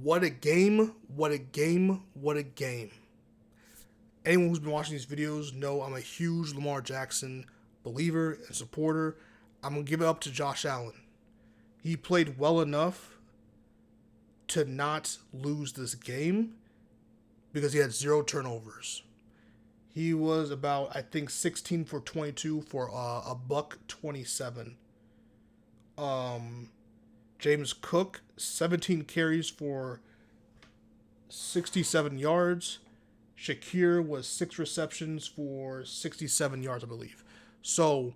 What a game, what a game, what a game. Anyone who's been watching these videos know I'm a huge Lamar Jackson believer and supporter. I'm going to give it up to Josh Allen. He played well enough to not lose this game because he had 0 turnovers. He was about, I think, 16 for 22 for a buck 27. James Cook, 17 carries for 67 yards. Shakir was 6 receptions for 67 yards, I believe. So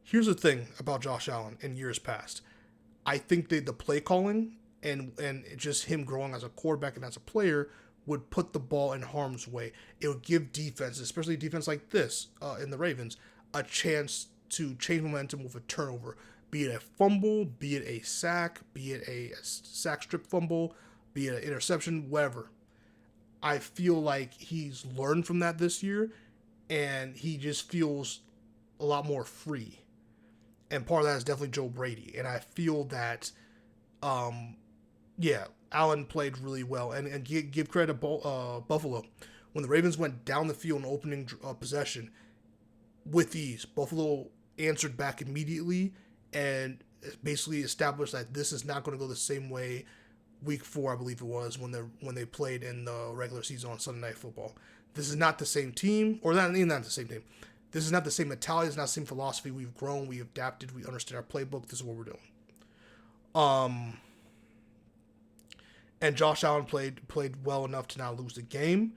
here's the thing about Josh Allen in years past. I think the play calling and just him growing as a quarterback and as a player would put the ball in harm's way. It would give defense, especially defense like this in the Ravens, a chance to change momentum with a turnover. Be it a fumble, be it a sack, be it a sack strip fumble, be it an interception, whatever. I feel like he's learned from that this year, and he just feels a lot more free. And part of that is definitely Joe Brady. And I feel that, Allen played really well. And give credit to Buffalo. When the Ravens went down the field in opening possession, with ease, Buffalo answered back immediately and basically established that this is not going to go the same way week 4, I believe it was, when they played in the regular season on Sunday Night Football. This is not the same team, or not the same team. This is not the same mentality. It's not the same philosophy. We've grown. We've adapted. We understand our playbook. This is what we're doing. And Josh Allen played well enough to not lose the game.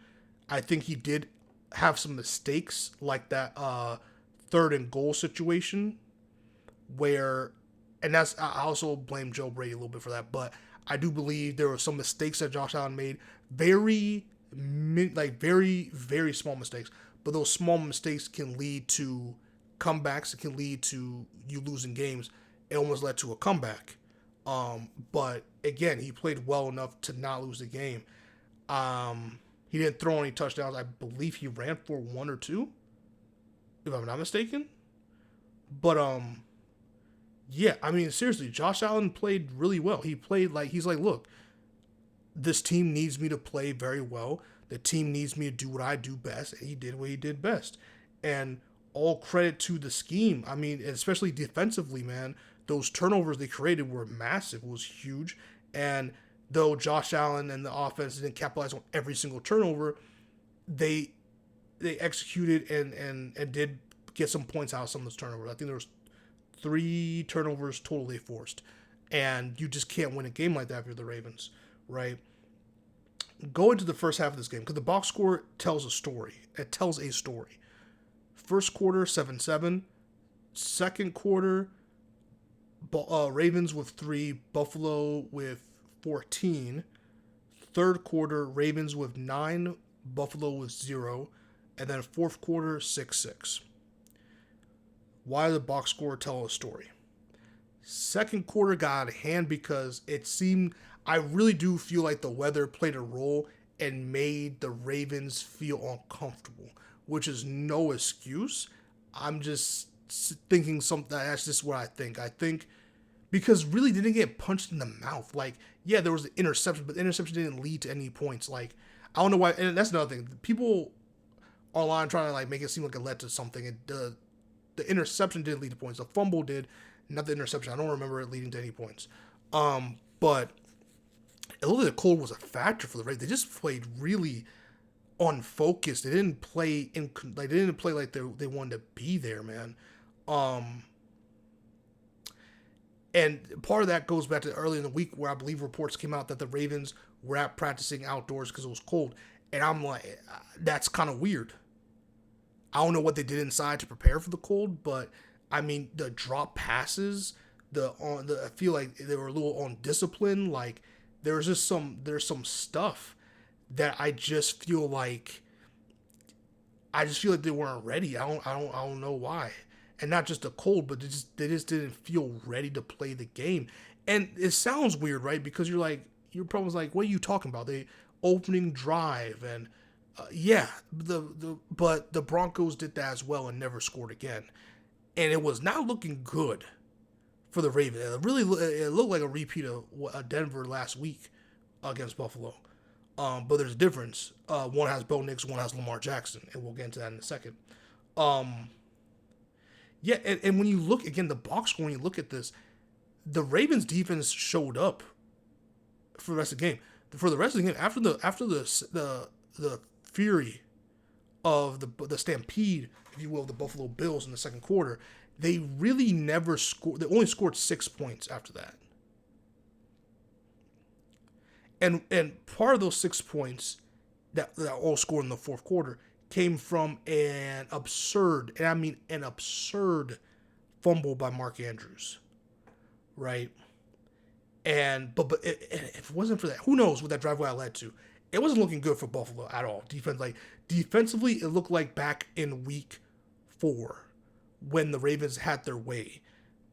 I think he did have some mistakes, like that 3rd and goal situation, where, and that's, I also blame Joe Brady a little bit for that, but I do believe there were some mistakes that Josh Allen made, very, very small mistakes. But those small mistakes can lead to comebacks. It can lead to you losing games. It almost led to a comeback. But again, he played well enough to not lose the game. He didn't throw any touchdowns. I believe he ran for 1 or 2, if I'm not mistaken. But yeah, I mean, seriously, Josh Allen played really well. He played he's like, look, this team needs me to play very well. The team needs me to do what I do best, and he did what he did best. And all credit to the scheme. I mean, especially defensively, man, those turnovers they created were massive. It was huge. And though Josh Allen and the offense didn't capitalize on every single turnover, they executed and did get some points out of some of those turnovers. I think there was 3 turnovers total they forced. And you just can't win a game like that if you're the Ravens, right? Go into the first half of this game, because the box score tells a story. It tells a story. First quarter, 7-7. Second quarter, Ravens with 3, Buffalo with 14. Third quarter, Ravens with 9, Buffalo with 0. And then fourth quarter, 6-6. Why did the box score tell a story? Second quarter got out of hand because it seemed, I really do feel like the weather played a role and made the Ravens feel uncomfortable, which is no excuse. I'm just thinking something, that's just what I think. I think because really they didn't get punched in the mouth. Like, yeah, there was the interception, but the interception didn't lead to any points. Like, I don't know why, and that's another thing. People online trying to make it seem like it led to something. The interception didn't lead to points. The fumble did, not the interception. I don't remember it leading to any points. But a little bit of cold was a factor for the Ravens. They just played really unfocused. They didn't play like they wanted to be there, man. And part of that goes back to early in the week where I believe reports came out that the Ravens were out practicing outdoors because it was cold. And I'm like, that's kind of weird. I don't know what they did inside to prepare for the cold, but I mean, the drop passes, I feel like they were a little undisciplined. Like, there's some stuff that I just feel like they weren't ready. I don't know why. And not just the cold, but they just didn't feel ready to play the game. And it sounds weird, right? Because your problem's like, what are you talking about? The opening drive and but the Broncos did that as well and never scored again. And it was not looking good for the Ravens. It looked like a repeat of Denver last week against Buffalo. But there's a difference. One has Bo Nix, one has Lamar Jackson, and we'll get into that in a second. Um, yeah, and when you look again, the box score, when you look at this, the Ravens defense showed up for the rest of the game. For the rest of the game, after the fury of the stampede, if you will, of the Buffalo Bills in the second quarter, they really never scored. They only scored 6 points after that. And part of those 6 points that all scored in the fourth quarter came from an absurd, and I mean an absurd, fumble by Mark Andrews, right? But if it wasn't for that, who knows what that drive led to? It wasn't looking good for Buffalo at all. Defensively, it looked like back in week 4 when the Ravens had their way.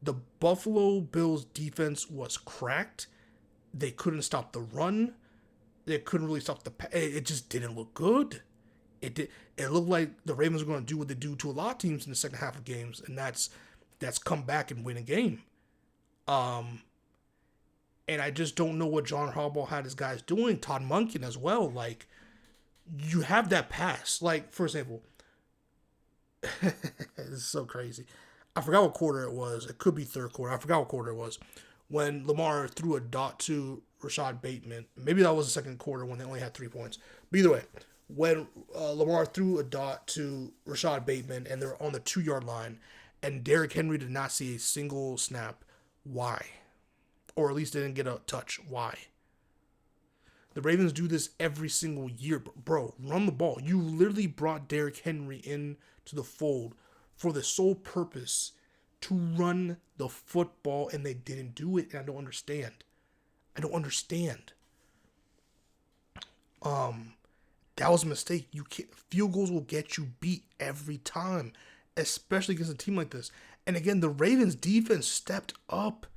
The Buffalo Bills defense was cracked. They couldn't stop the run. They couldn't really stop it just didn't look good. It looked like the Ravens were going to do what they do to a lot of teams in the second half of games, and that's come back and win a game. And I just don't know what John Harbaugh had his guys doing. Todd Monken as well. Like, you have that pass. Like, for example, this is so crazy. I forgot what quarter it was. It could be third quarter. I forgot what quarter it was. When Lamar threw a dot to Rashad Bateman. Maybe that was the second quarter when they only had 3 points. But either way, when Lamar threw a dot to Rashad Bateman and they're on the 2-yard line and Derrick Henry did not see a single snap, why? Or at least didn't get a touch. Why? The Ravens do this every single year. Bro, run the ball. You literally brought Derrick Henry into the fold for the sole purpose to run the football, and they didn't do it, and I don't understand. That was a mistake. Field goals will get you beat every time, especially against a team like this. And again, the Ravens defense stepped up.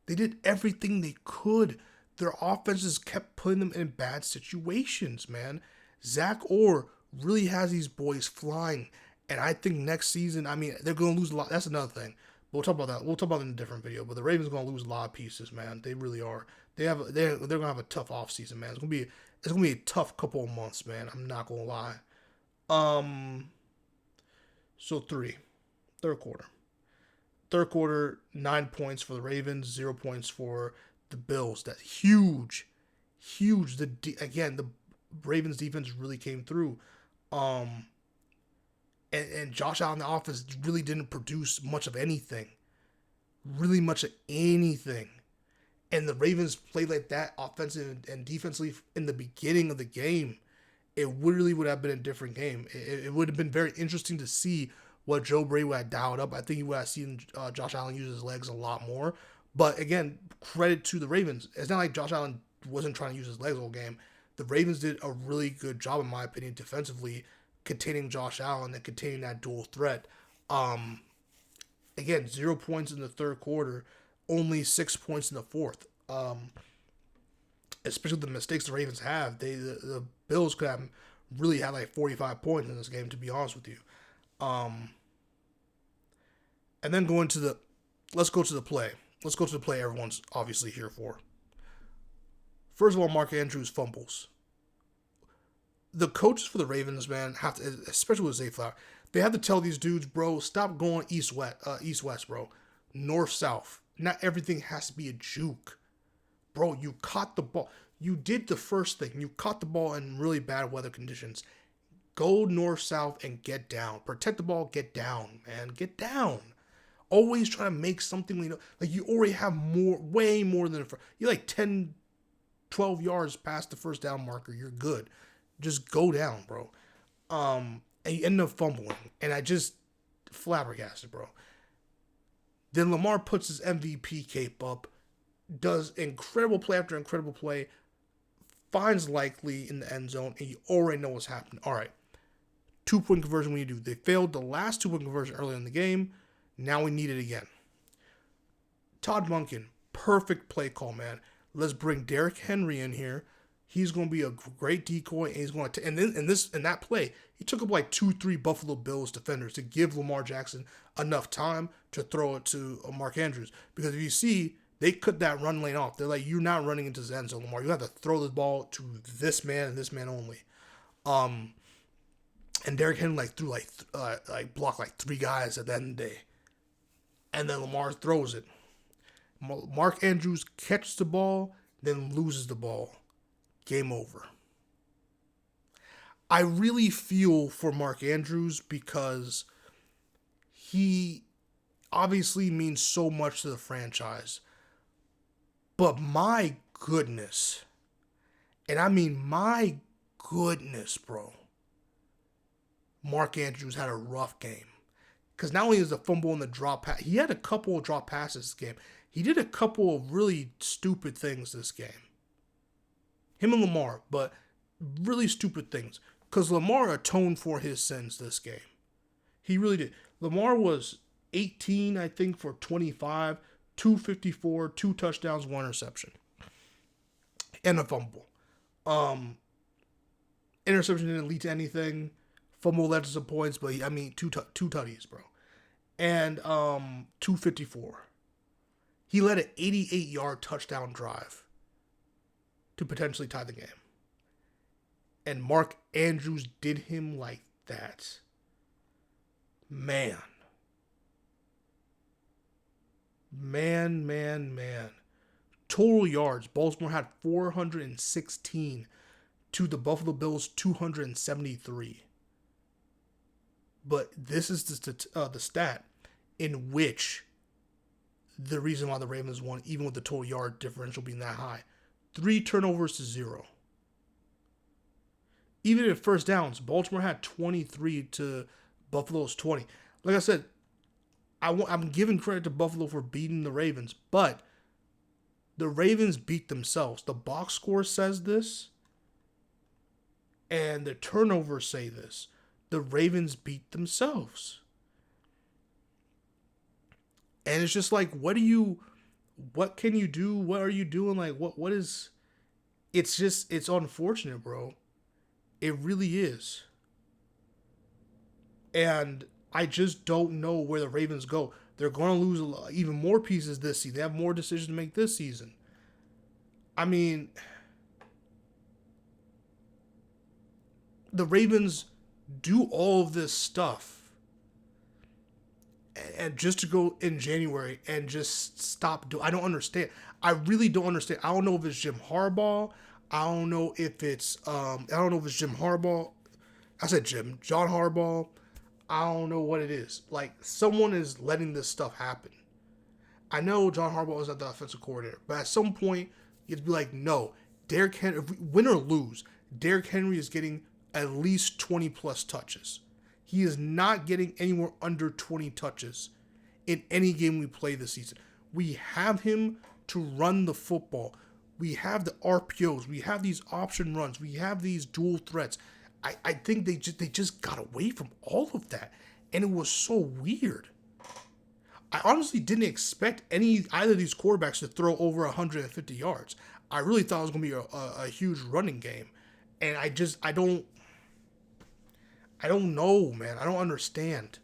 They did everything they could. Their offenses kept putting them in bad situations, man. Zach Orr really has these boys flying. And I think next season, I mean, they're going to lose a lot. That's another thing. But we'll talk about that. We'll talk about it in a different video. But the Ravens are going to lose a lot of pieces, man. They really are. They're going to have a tough offseason, man. It's going to be a tough couple of months, man. I'm not going to lie. So third quarter. Third quarter, 9 points for the Ravens, 0 points for the Bills. That's huge. Again, the Ravens defense really came through. And Josh Allen, the offense, really didn't produce much of anything. And the Ravens played like that offensive and defensively in the beginning of the game. It really would have been a different game. It would have been very interesting to see what Joe Brady would have dialed up. I think he would have seen Josh Allen use his legs a lot more. But again, credit to the Ravens. It's not like Josh Allen wasn't trying to use his legs all game. The Ravens did a really good job, in my opinion, defensively, containing Josh Allen and containing that dual threat. Again, 0 points in the third quarter, only 6 points in the fourth. Especially the mistakes the Ravens have. The Bills could have really had like 45 points in this game, to be honest with you. And then let's go to the play. Let's go to the play everyone's obviously here for. First of all, Mark Andrews fumbles. The coaches for the Ravens, man, have to, especially with Zay Flower, they have to tell these dudes, bro, stop going east-west, bro. North-south. Not everything has to be a juke. Bro, you caught the ball. You did the first thing. You caught the ball in really bad weather conditions. Go north-south and get down. Protect the ball, get down, man. Get down. Always try to make something, like you already have way more than you're like 10, 12 yards past the first down marker. You're good. Just go down, bro. And you end up fumbling. And I just flabbergasted, bro. Then Lamar puts his MVP cape up, does incredible play after incredible play, finds Likely in the end zone, and you already know what's happening. All right. 2-point conversion when you do. They failed the last 2-point conversion earlier in the game. Now we need it again. Todd Monken, perfect play call, man. Let's bring Derrick Henry in here. He's going to be a great decoy, and he's going to. And then in that play, he took up like 2-3 Buffalo Bills defenders to give Lamar Jackson enough time to throw it to Mark Andrews. Because if you see, They cut that run lane off. They're like, you're not running into the end zone, Lamar. You have to throw the ball to this man and this man only. And Derrick Henry threw blocked 3 guys at the end of the day. And then Lamar throws it. Mark Andrews catches the ball, then loses the ball. Game over. I really feel for Mark Andrews because he obviously means so much to the franchise. But my goodness, and I mean my goodness, bro, Mark Andrews had a rough game. Because not only is the fumble and the drop pass, he had a couple of drop passes this game. He did a couple of really stupid things this game. Him and Lamar, but really stupid things. Because Lamar atoned for his sins this game. He really did. Lamar was 18, I think, for 25, 254, 2 touchdowns, 1 interception. And a fumble. Interception didn't lead to anything. Fumble led to some points, but two tutties, bro. And 254. He led an 88-yard touchdown drive to potentially tie the game. And Mark Andrews did him like that. Man. Total yards. Baltimore had 416 to the Buffalo Bills 273. But this is the stat in which the reason why the Ravens won, even with the total yard differential being that high. 3 turnovers to 0. Even at first downs, Baltimore had 23 to Buffalo's 20. Like I said, I'm giving credit to Buffalo for beating the Ravens, but the Ravens beat themselves. The box score says this, and the turnovers say this. The Ravens beat themselves. And it's just like, what can you do? What are you doing? What is, it's unfortunate, bro. It really is. And I just don't know where the Ravens go. They're going to lose even more pieces this season. They have more decisions to make this season. I mean, the Ravens do all of this stuff and just to go in January and just stop doing. I don't understand. I really don't understand. I don't know if it's Jim Harbaugh. I don't know if it's Jim Harbaugh. I said John Harbaugh. I don't know what it is. Like, someone is letting this stuff happen. I know John Harbaugh is not the offensive coordinator, but at some point you have to be like, no, Derrick Henry, if we win or lose, Derrick Henry is getting at least 20 plus touches. He is not getting anywhere under 20 touches in any game we play this season. We have him to run the football. We have the RPOs. We have these option runs. We have these dual threats. I think they just got away from all of that, and it was so weird. I honestly didn't expect either of these quarterbacks to throw over 150 yards. I really thought it was going to be a huge running game, and I don't know, man. I don't understand.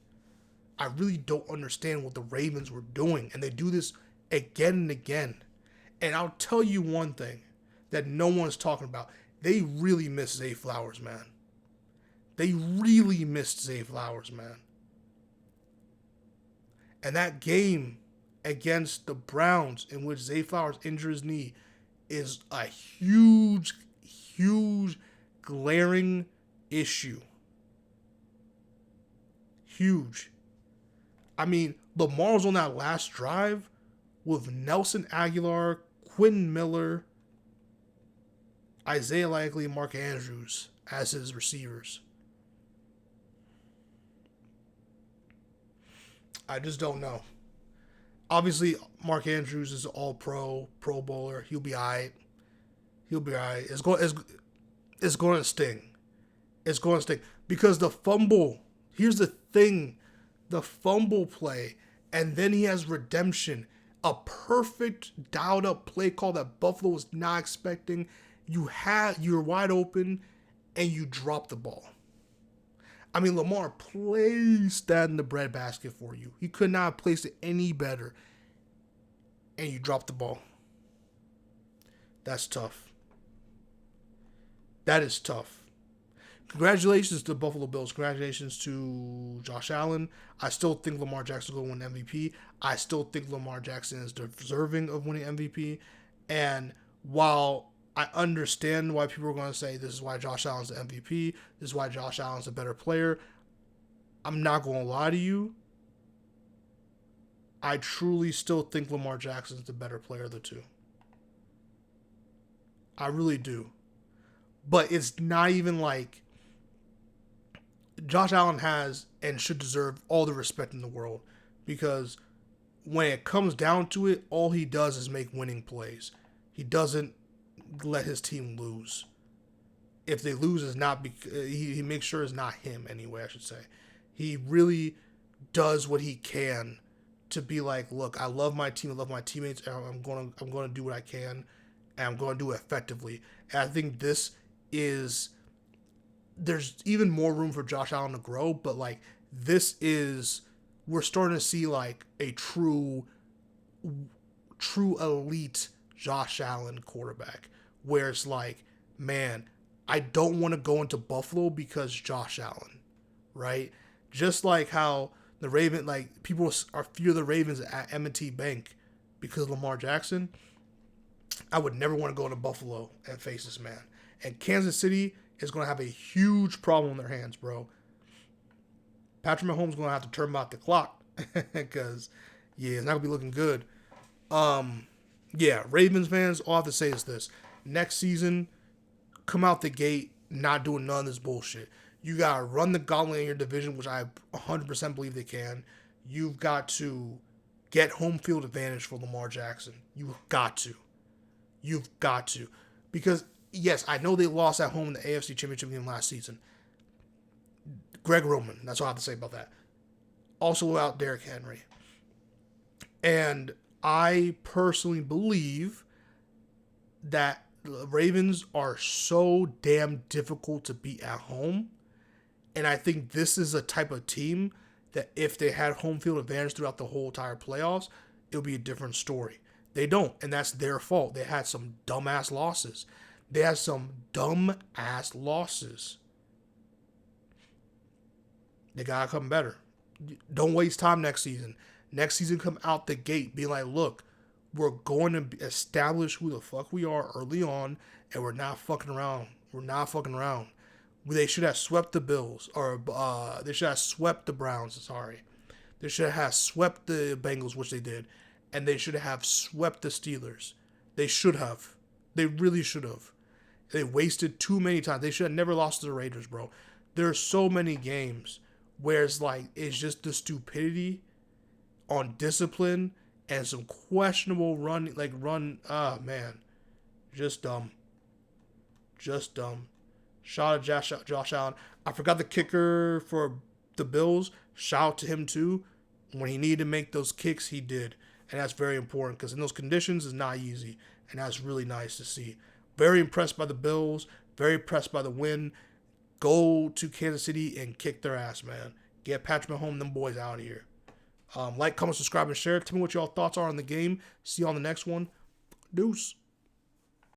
I really don't understand what the Ravens were doing, and they do this again and again. And I'll tell you one thing that no one's talking about. They really miss Zay Flowers, man. They really missed Zay Flowers, man. And that game against the Browns in which Zay Flowers injured his knee is a huge, huge, glaring issue. Huge. I mean, Lamar's on that last drive with Nelson Aguilar, Quentin Miller, Isaiah Likely, and Mark Andrews as his receivers. I just don't know. Obviously, Mark Andrews is an all-pro, Pro Bowler. He'll be all right. It's going to sting. It's going to sting. Because the fumble, here's the thing, the fumble play, and then he has redemption. A perfect dialed-up play call that Buffalo was not expecting. You're wide open, and you drop the ball. I mean, Lamar placed that in the breadbasket for you. He could not have placed it any better. and you drop the ball. That's tough. That is tough. Congratulations to the Buffalo Bills. Congratulations to Josh Allen. I still think Lamar Jackson will win MVP. I still think Lamar Jackson is deserving of winning MVP. And while I understand why people are going to say this is why Josh Allen's the MVP, this is why Josh Allen's a better player, I'm not going to lie to you. I truly still think Lamar Jackson's the better player of the two. I really do. But it's not even like Josh Allen has and should deserve all the respect in the world, because when it comes down to it, all he does is make winning plays. He doesn't let his team lose. If they lose, it's not he makes sure it's not him anyway, I should say. He really does what he can to be like, look, I love my team, I love my teammates, and I'm going to do what I can, and I'm going to do it effectively. And I think there's even more room for Josh Allen to grow, but like we're starting to see like a true elite Josh Allen quarterback, where it's like, man, I don't want to go into Buffalo because Josh Allen, right? Just like how the Ravens, like people are fear the Ravens at M&T Bank because of Lamar Jackson. I would never want to go to Buffalo and face this man. And Kansas City is going to have a huge problem on their hands, bro. Patrick Mahomes is going to have to turn back the clock because, yeah, it's not going to be looking good. Yeah, Ravens fans, all I have to say is this. Next season, come out the gate not doing none of this bullshit. You got to run the gauntlet in your division, which I 100% believe they can. You've got to get home field advantage for Lamar Jackson. You've got to. Because, yes, I know they lost at home in the AFC Championship Game last season. Greg Roman, that's all I have to say about that. Also without Derrick Henry. And I personally believe that the Ravens are so damn difficult to beat at home. And I think this is a type of team that if they had home field advantage throughout the whole entire playoffs, it would be a different story. They don't, and that's their fault. They had some dumbass losses. They gotta come better. Don't waste time next season. Next season, come out the gate, be like, look, we're going to establish who the fuck we are early on, and we're not fucking around. They should have swept the Bills, or they should have swept the Browns, sorry. They should have swept the Bengals, which they did, and they should have swept the Steelers. They should have. They really should have. They wasted too many times. They should have never lost to the Raiders, bro. There are so many games where it's like, it's just the stupidity on discipline and some questionable running, man. Just dumb. Shout out Josh Allen. I forgot the kicker for the Bills. Shout out to him too. When he needed to make those kicks, he did. And that's very important because in those conditions, it's not easy. And that's really nice to see. Very impressed by the Bills. Very impressed by the win. Go to Kansas City and kick their ass, man. Get Patrick Mahomes and them boys out of here. Like, comment, subscribe, and share. Tell me what y'all thoughts are on the game. See you on the next one. Deuce.